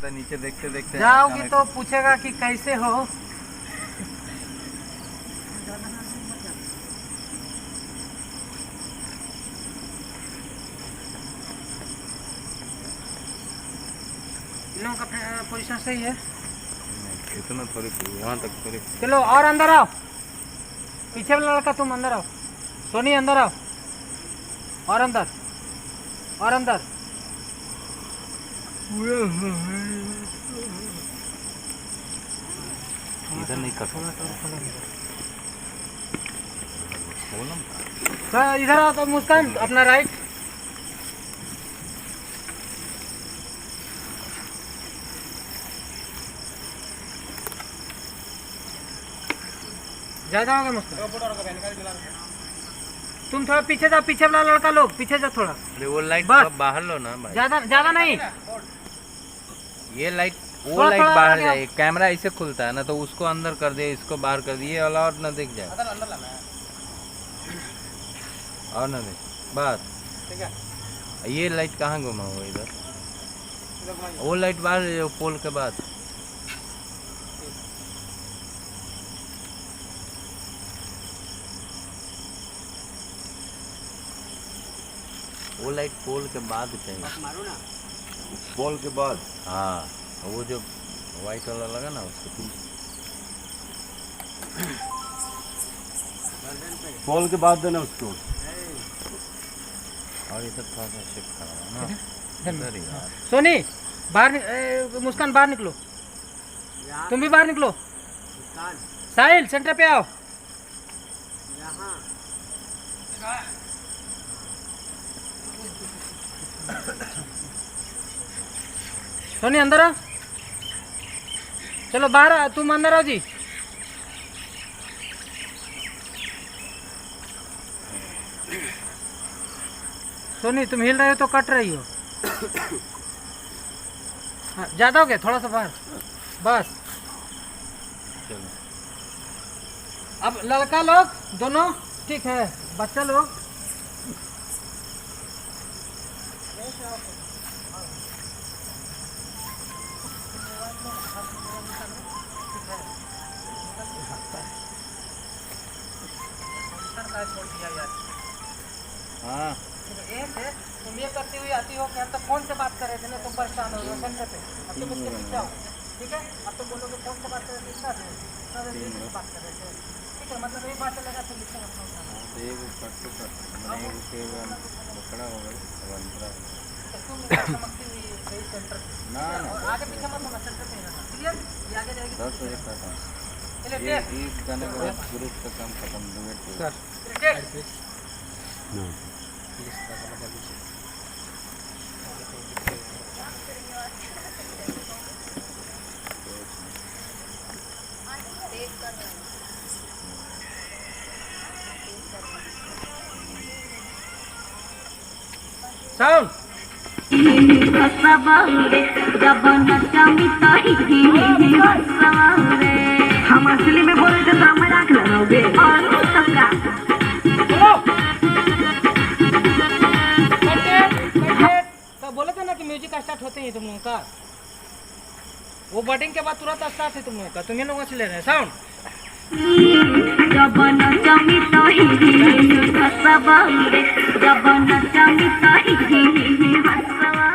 था नीचे देखते देखते जाओगी तो पूछेगा कि कैसे हो। इन लोगों का पोजीशन सही है। इतना थोड़ी वहाँ तक थोड़ी। चलो और अंदर आओ, पीछे वाला लड़का तुम अंदर आओ, सोनी अंदर आओ, और अंदर और अंदर। इधर नहीं कर इधर आओ तो मुस्कान अपना राइट। ज्यादा होगा मुस्कान, तुम थोड़ा पीछे जाओ, पीछे वाला लड़का लोग पीछे जाओ थोड़ा। वो लाइट बाहर लो ना भाई, ज्यादा ज्यादा नहीं। ये लाइट वो लाइट बाहर जाए, कैमरा ऐसे खुलता है ना, तो उसको अंदर कर दिए, इसको बाहर कर दिए, और ना दिख जाए और ना देख बस। ठीक है, ये लाइट कहाँ घुमा हुआ इधर, वो लाइट बाहर पोल के बाद। वो लाइट पोल के बाद चाहिए, मारो ना पोल के बाद। हाँ वो जो वाइट वाला लगा ना उसके पीछे, पोल के बाद देना उसको। और इधर थोड़ा सा शिफ्ट करा ना इधर ही यार। सोनी बाहर मुस्कान बाहर निकलो, तुम भी बाहर निकलो। साहिल सेंटर पे आओ। सोनी अंदर आओ, चलो बाहर तुम अंदर आओ जी। सोनी तुम हिल रहे हो तो कट रही हो। हाँ, ज्यादा हो गया, थोड़ा सा बाहर बस। चलो अब लड़का लोग दोनों ठीक है, बच्चा लोग हाँ एक है, तुम ये करती हुई आती हो कि हम तो फोन से बात कर रहे थे ना, तुम परेशान हो रहे हो सेंटर पे। अब तुम इसके पीछे आओ, ठीक है। अब तुम बोलोगे फोन से बात कर रहे थे, बात कर रहे थे, ठीक है। मतलब एक बात चलेगा तो लिखा अपना उठाना। तुम चमकती हुई सही सेंटर ना आगे पीछे मत होना, सेंटर पे रहना, क्लियर। ये आगे जाएगी 10 बजे खत्म। चलिए इस गाने के बाद ग्रुप का काम खत्म। सर साउंड हम असली में बोले तो मजाक लगाओगे और सबका तो बोले थे ना कि म्यूजिक स्टार्ट होते ही तुम लोगों का, वो बटिंग के बाद तुरंत स्टार्ट है तुम लोगों का, तुम ये लोगों से ले रहे हैं साउंड। जबन चमित ही हसबा रे, जबन चमित ही हसबा।